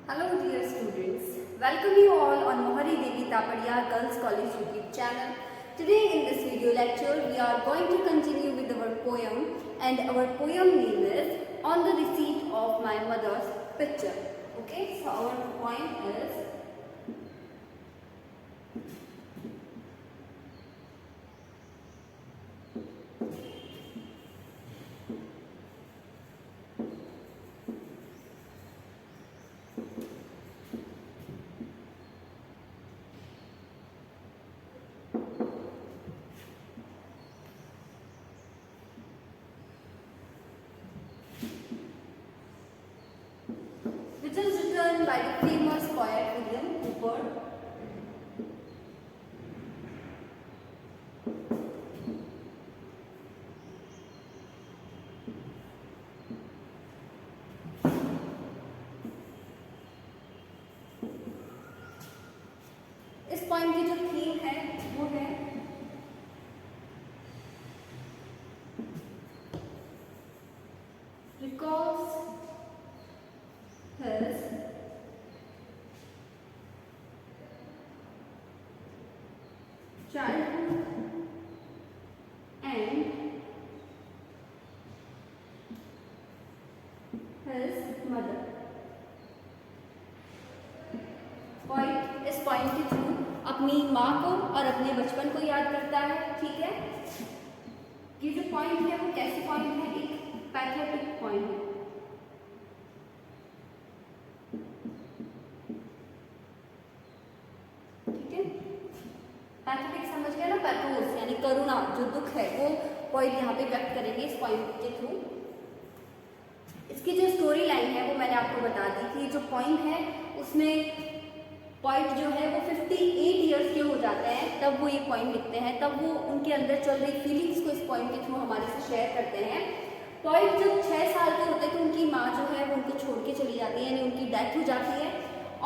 Hello dear students, welcome you all on Mohari Devi Tapadia Girls College YouTube channel. Today in this video lecture we are going to continue with our poem, and our poem name is On the Receipt of My Mother's Picture. Okay, so our poem is which is written by the famous poet William Cooper. इस poem की जो theme है वो है recalls his childhood and his mother. Point इस point के through अपनी माँ को और अपने बचपन को याद करता है. ठीक है, ये जो पॉइंट है वो कैसे पॉइंट है? एक पैथेटिक पॉइंट है. ठीक है, पैथेटिक समझ गया ना? पैथोस यानी करुणा, जो दुख है वो पॉइंट यहाँ पे व्यक्त करेंगे इस पॉइंट के थ्रू. इसकी जो स्टोरी लाइन है वो मैंने आपको बता दी कि जो पॉइंट है उसमें पॉइंट जो है वो 58 ईयर्स के हो जाते हैं तब वो ये पॉइंट लिखते हैं. तब वो उनके अंदर चल रही फीलिंग्स को इस पॉइंट के थ्रू हमारे से शेयर करते हैं. पॉइंट जब 6 साल के होते हैं तो उनकी माँ जो है वो उनको छोड़ के चली जाती है, यानी उनकी डेथ हो जाती है.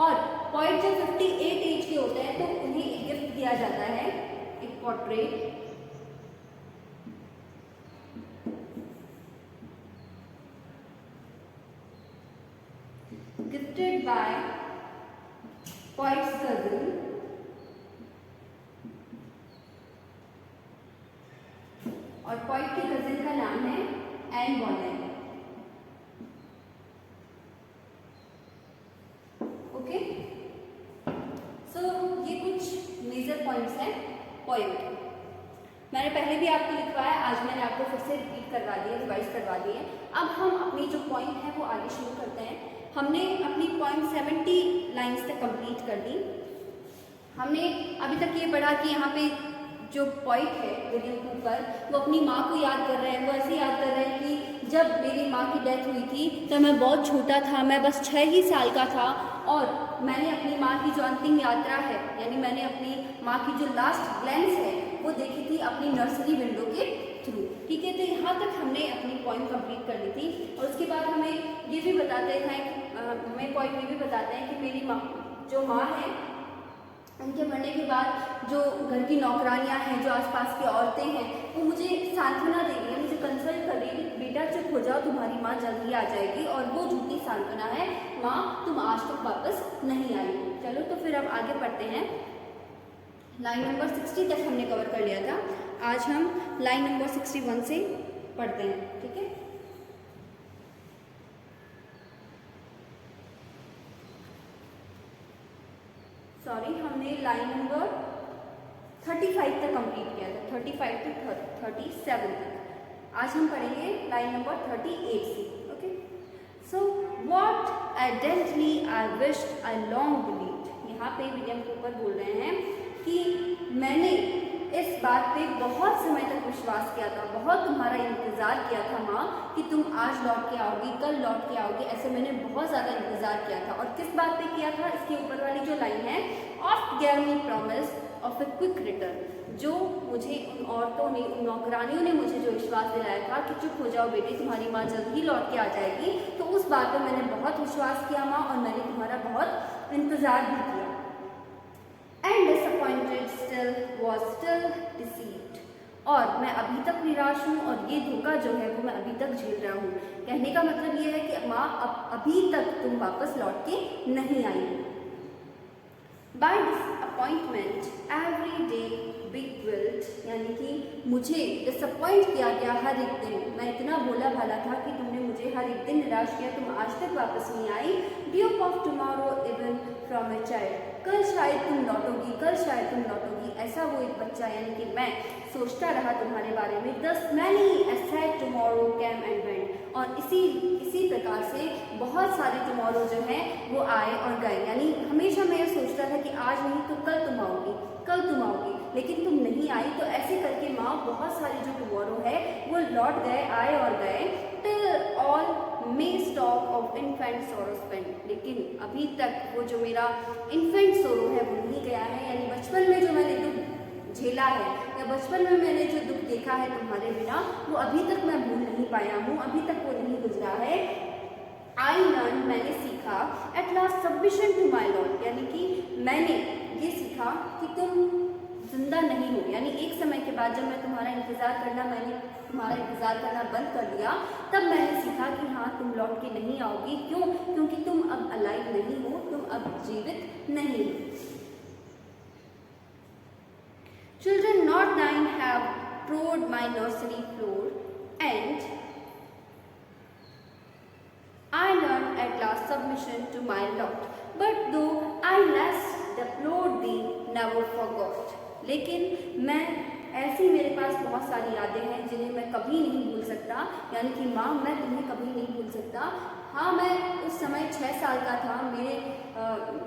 और पॉइंट जब 58 एज के होते हैं तो उन्हें एक गिफ्ट दिया जाता है, एक portrait. Gifted bye poet's cousin और poet के cousin का नाम है एन बॉलेन. ओके, सो ये कुछ मेजर पॉइंट्स हैं पोएम के. मैंने पहले भी आपको लिखवाया, आज मैंने आपको फिर से रिपीट करवा दिए, रिवाइज करवा दिए. अब हम अपनी जो पॉइंट है वो आगे शुरू करते हैं. हमने अपनी पॉइंट 70 लाइंस तक कंप्लीट कर दी. हमने अभी तक ये पढ़ा कि यहाँ पे जो पॉइंट है विलियम कूपर वो अपनी माँ को याद कर रहे हैं. वो ऐसे याद कर रहे हैं कि जब मेरी माँ की डेथ हुई थी तब मैं बहुत छोटा था, मैं बस 6 ही साल का था और मैंने अपनी माँ की जो अंतिम यात्रा है, यानी मैंने अपनी माँ की जो लास्ट ग्लैंस है वो देखी थी अपनी नर्सरी विंडो के थ्रू. ठीक है, तो यहाँ तक हमने अपनी पॉइंट कंप्लीट कर ली थी. और उसके बाद हमें ये भी बताते हैं, हमें पॉइंट ये भी बताते हैं कि मेरी माँ जो माँ है उनके मरने के बाद जो घर की नौकरानियाँ हैं, जो आसपास की औरतें हैं, वो मुझे सांत्वना दे रही है, मुझे कंसल्ट कर रही है कि बेटा चुप हो जाओ, तुम्हारी माँ जल्दी आ जाएगी. और वो झूठी सांत्वना है, माँ तुम आज तक वापस नहीं आई. चलो तो फिर अब आगे पढ़ते हैं. लाइन नंबर 60 तक हमने कवर कर लिया था. आज हम लाइन नंबर 61 से पढ़ते हैं. ठीक है, सॉरी, हमने लाइन नंबर 35 तक कंप्लीट किया था, 35 to 37 तक. आज हम पढ़ेंगे लाइन नंबर 38 से. Okay, so what evidently I wished I long believed. यहाँ पे विलियम कूपर बोल रहे हैं कि मैंने इस बात पे बहुत समय तक विश्वास किया था, बहुत तुम्हारा इंतज़ार किया था माँ कि तुम आज लौट के आओगी, कल लौट के आओगी, ऐसे मैंने बहुत ज़्यादा इंतज़ार किया था. और किस बात पे किया था? इसके ऊपर वाली जो लाइन है, of gave me promise of a quick return. जो मुझे उन औरतों ने, उन नौकरानियों ने मुझे जो विश्वास दिलाया था कि चुप हो जाओ बेटी, तुम्हारी माँ जल्द ही लौट के आ जाएगी, तो उस बात पर मैंने बहुत विश्वास किया माँ, और मैंने तुम्हारा बहुत इंतज़ार भी किया. And disappointed still was still deceived. और मैं अभी तक निराश हूँ और ये धोखा जो है वो मैं अभी तक झेल रहा हूँ। कहने का मतलब ये है कि माँ अभी तक तुम वापस लौट के नहीं आई हो। By disappointment every day big guilt, यानी कि मुझे डिसअपॉइंट किया गया हर एक दिन। मैं इतना भोला भाला था कि तुमने मुझे हर एक दिन निराश किया, तुम आज तक वापस नहीं आई। Dupe of tomorrow even from a child, कल शायद तुम लौटोगी, कल शायद तुम लौटोगी, ऐसा वो एक बच्चा यानी कि मैं सोचता रहा तुम्हारे बारे में। Thus many a sad tomorrow came and went, और इसी प्रकार से बहुत सारे टुमारो जो हैं वो आए और गए। यानी हमेशा मैं ये सोचता था कि आज नहीं तो कल तुम आओगी, कल तुम आओगी, लेकिन तुम नहीं आई। तो ऐसे करके माँ बहुत सारे जो टुमारो है वो लौट गए, आए और गए। Till all may stop of infant सोरो स्पेंड, लेकिन अभी तक वो जो मेरा इन्फेंट सोरो है वो नहीं गया है। यानी बचपन में जो मैंने दुख झेला है या बचपन में मैंने जो दुख देखा है तुम्हारे बिना, वो अभी तक मैं भूल नहीं पाया हूँ, अभी तक वो नहीं गुजरा है। आई लर्न, मैंने सीखा। At last submission to my lord, यानी कि मैंने ये सीखा कि तुम जिंदा नहीं हो। यानी एक समय के बाद जब मैं तुम्हारा इंतज़ार करना बंद कर दिया, तब मैंने सीखा कि हाँ तुम लौट के नहीं आओगी। क्यों? क्योंकि तुम अब अलाइव नहीं हो, तुम अब जीवित नहीं हो। Children not dying have trod my nursery floor, and I learned at last submission to my lot. But though I less deplored thee, never forgot. लेकिन मैं ऐसी मेरे पास बहुत सारी यादें हैं जिन्हें मैं कभी नहीं भूल सकता। यानी कि माँ मैं तुम्हें कभी नहीं भूल सकता। हाँ मैं उस समय 6 साल का था,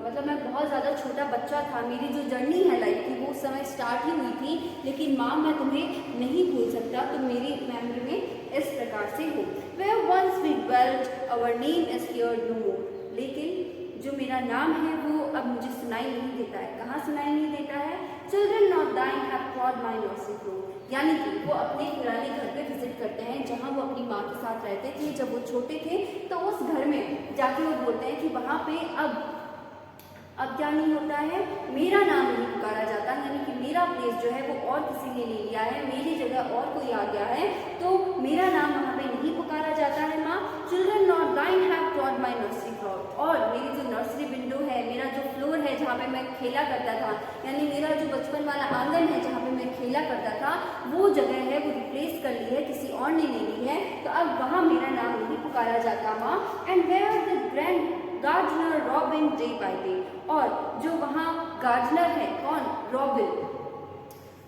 मतलब मैं बहुत ज़्यादा छोटा बच्चा था। मेरी जो जर्नी है लाइफ की वो उस समय स्टार्ट ही हुई थी, लेकिन माँ मैं तुम्हें नहीं भूल सकता, तुम मेरी मेमोरी में इस प्रकार से हो। Where once we dwelt, our name is here no more. लेकिन जो मेरा नाम है वो अब मुझे सुनाई नहीं देता है। कहाँ सुनाई नहीं देता है? Children not dying have trod my nursery floor, यानी कि वो अपने पुराने घर पे विजिट करते हैं जहाँ वो अपनी माँ के साथ रहते थे जब वो छोटे थे। तो उस घर में जाके वो बोलते हैं कि वहाँ पे अब क्या नहीं होता है, मेरा नाम नहीं पुकारा जाता। यानी कि मेरा प्लेस जो है वो और किसी ने ले लिया है, मेरी जगह और कोई आ गया है, तो मेरा नाम वहाँ पे नहीं पुकारा जाता है। माँ children not dying have trod my nursery floor, और मेरी जो नर्सरी विंडो है, मेरा जो फ्लोर है जहाँ पे मैं खेला करता था, यानी मेरा जो बचपन वाला आंगन है जहाँ पे मैं खेला करता था, वो जगह है वो रिप्लेस कर ली है, किसी और ने ले ली है। तो अब वहाँ मेरा नाम नहीं पुकारा जाता माँ। And where the grand gardener robin day by day, और जो वहाँ गार्डनर है कौन? रॉबिन।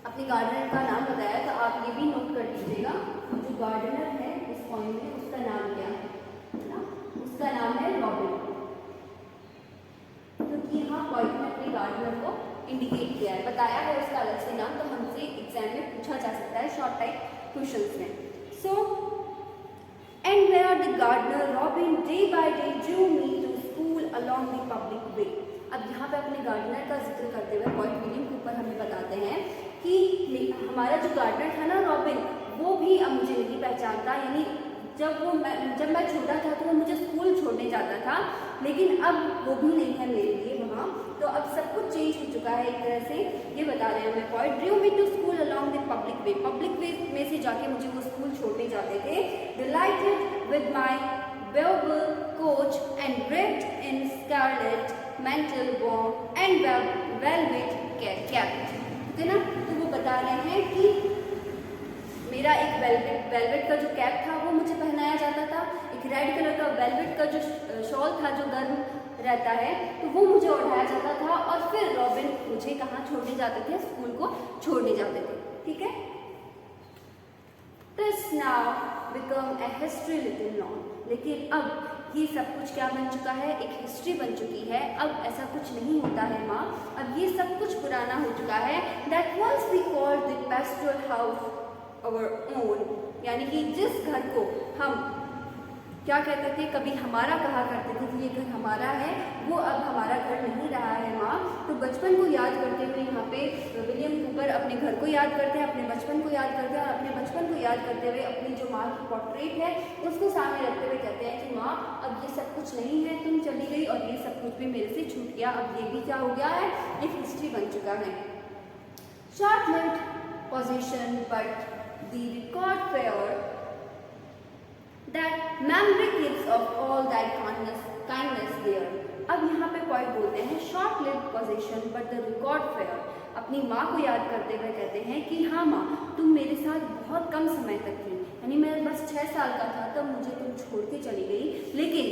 अपने गार्डनर का नाम बताया, तो आप ये भी नोट कर लीजिएगा, जो गार्डनर है इस पॉइंट में उसका नाम क्या है ना, उसका नाम है रॉबिन। क्योंकि यहाँ पॉइंट में अपने गार्डनर को इंडिकेट किया है, बताया है उसका अलग से नाम, तो हमसे एग्जाम में पूछा जा सकता है शॉर्ट टाइप क्वेश्चंस में। सो and where the gardener Robin day by day drew me to school along the public way. अब यहाँ पे अपने गार्डनर का जिक्र करते हुए पॉइंट मीनिंग के ऊपर हमें बताते हैं कि हमारा जो गार्डनर था ना रॉबिन, वो भी अब मुझे नहीं पहचानता। यानी जब मैं छोटा था तो वो मुझे स्कूल छोड़ने जाता था, लेकिन अब वो भी नहीं है मेरे लिए वहाँ। तो अब सब कुछ चेंज हो चुका है एक तरह से, ये बता रहे हैं हमें point. Drew me to school along the public way, public way में से जाके मुझे वो स्कूल छोड़ने जाते थे। Delighted with my bauble coach and draped in scarlet mantle warm and velvet cap, है ना। तो वो बता रहे हैं कि मेरा एक वेलवेट का जो कैप था वो मुझे पहनाया जाता था, एक रेड कलर का वेलवेट का जो शॉल था जो गर्म रहता है तो वो मुझे ओढ़ाया जाता था, और फिर रॉबिन मुझे कहाँ छोड़ने जाते थे? स्कूल को छोड़ने जाते थे। ठीक है। This now become a history little non, लेकिन अब ये सब कुछ क्या बन चुका है? एक हिस्ट्री बन चुकी है। अब ऐसा कुछ नहीं होता है माँ, अब ये सब कुछ पुराना हो चुका है। That once we called the pastoral house our own, यानी कि जिस घर को हम क्या कहते थे, कभी हमारा कहा करते थे कि ये घर हमारा है, वो अब हमारा घर नहीं रहा है माँ। तो बचपन को याद करते हुए यहाँ पे विलियम कूपर अपने घर को याद करते हैं, अपने बचपन को याद करते हैं, और अपने बचपन को याद करते हुए अपनी जो माँ की पोर्ट्रेट है उसको सामने रखते हुए कहते हैं कि माँ अब ये सब कुछ नहीं है, तुम चली गई और ये सब कुछ भी मेरे से छूट गया, अब ये भी क्या हो गया है? एक हिस्ट्री बन चुका है। Short lived position, but the record fair that memory gives of all that kindness there. अब यहाँ पे पॉइंट बोलते हैं short lived position but the record fair. अपनी माँ को याद करते हुए कहते हैं कि हाँ माँ, तुम मेरे साथ बहुत कम समय तक थी, यानी मैं बस 6 साल का था तब मुझे तुम छोड़ के चली गई, लेकिन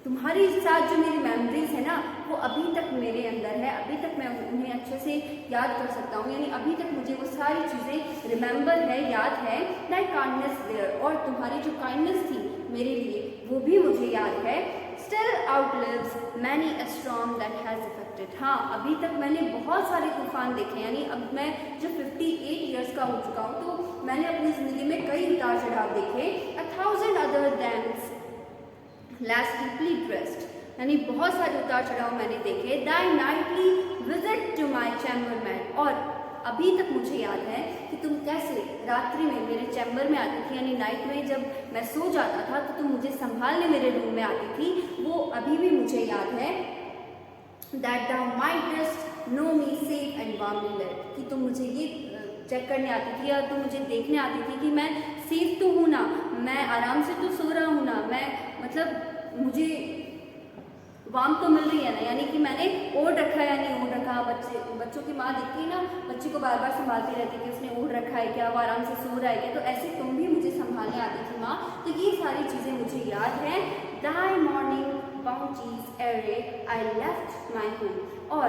तुम्हारे साथ जो मेरी मेमोरीज है ना वो अभी तक मेरे अंदर है, अभी तक मैं उन्हें अच्छे से याद कर सकता हूँ, यानी अभी तक मुझे वो सारी चीज़ें रिमेंबर है, याद है। दैट काइंडनेस देयर, और तुम्हारी जो काइंडनेस थी मेरे लिए वो भी मुझे याद है। Still outlives many a storm that has affected. हाँ, अभी तक मैंने बहुत सारे तूफान देखे, यानी अब मैं जो 58 ईयर्स का हो चुका हूँ तो मैंने अपनी ज़िंदगी में कई उतार चढ़ाव देखे। 1000 other dams less deeply dressed, यानी बहुत सारे उतार चढ़ाव मैंने देखे। Thy nightly visit to my chambermaid, और अभी तक मुझे याद है कि तुम कैसे रात्रि में मेरे चैम्बर में आती थी, यानी नाइट में जब मैं सो जाता था तो तुम मुझे संभालने मेरे रूम में आती थी, वो अभी भी मुझे याद है। That thou mightest know me safe and warmly led, कि तुम मुझे ये चेक करने आती थी या तुम मुझे देखने आती थी कि मैं सेफ तो हूँ ना, मैं आराम से तो सो रहा हूँ ना, मैं मतलब मुझे वाम तो मिल रही है ना, यानी कि मैंने ओढ़ रखा है या नहीं ओढ़ रखा। बच्चों की माँ दिखती है ना, बच्चे को बार बार संभालती रहती है कि उसने ओढ़ रखा है क्या, वो आराम से सो रहा है क्या, तो ऐसे तुम भी मुझे संभालने आती थी माँ, तो ये सारी चीज़ें मुझे याद है। Thy morning bounties ere I left my home, और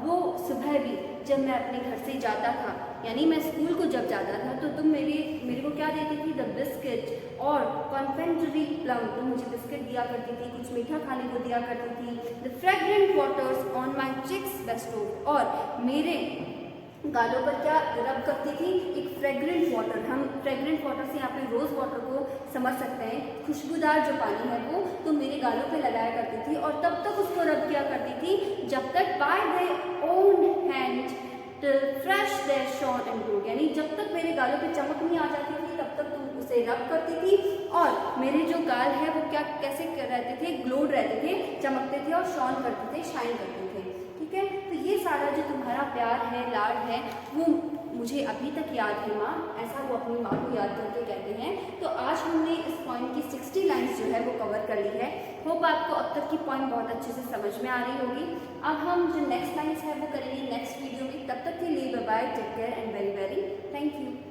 वो सुबह भी जब मैं अपने घर से जाता था, यानी मैं स्कूल को जब जाता था तो तुम मेरे को क्या देती थी, द बिस्किट और कॉन्फेंटरी प्लम, तुम मुझे बिस्किट दिया करती थी, कुछ मीठा खाने को दिया करती थी। The fragrant waters on my cheeks bestow, और मेरे गालों पर क्या रब करती थी, एक फ्रेग्रेंट वाटर। हम फ्रेग्रेंट वाटर से यहाँ पे रोज़ वाटर को समझ सकते हैं, खुशबूदार जो पानी है वो तो मेरे गालों पे लगाया करती थी, और तब तक उसको रब किया करती थी जब तक by their own hand till fresh their shone and glow, यानी जब तक मेरे गालों पे चमक नहीं आ जाती थी तब तक तुम उसे रब करती थी, और मेरे जो गाल है वो क्या कैसे रहते थे, ग्लोड रहते थे, चमकते थे और शॉन करते थे, शाइन करते थे। ठीक है, तो ये सारा जो तुम्हारा प्यार है, लाड है, वो मुझे अभी तक याद है माँ, ऐसा वो अपनी माँ को याद करके कहते हैं। तो आज हमने इस पॉइंट की 60 लाइन्स जो है वो कवर कर ली है। होप आपको अब तक की पॉइंट बहुत अच्छे से समझ में आ रही होगी। अब हम जो नेक्स्ट लाइन्स है वो करेंगे नेक्स्ट वीडियो में। तब तक के लिए bye bye, take care and very very thank you.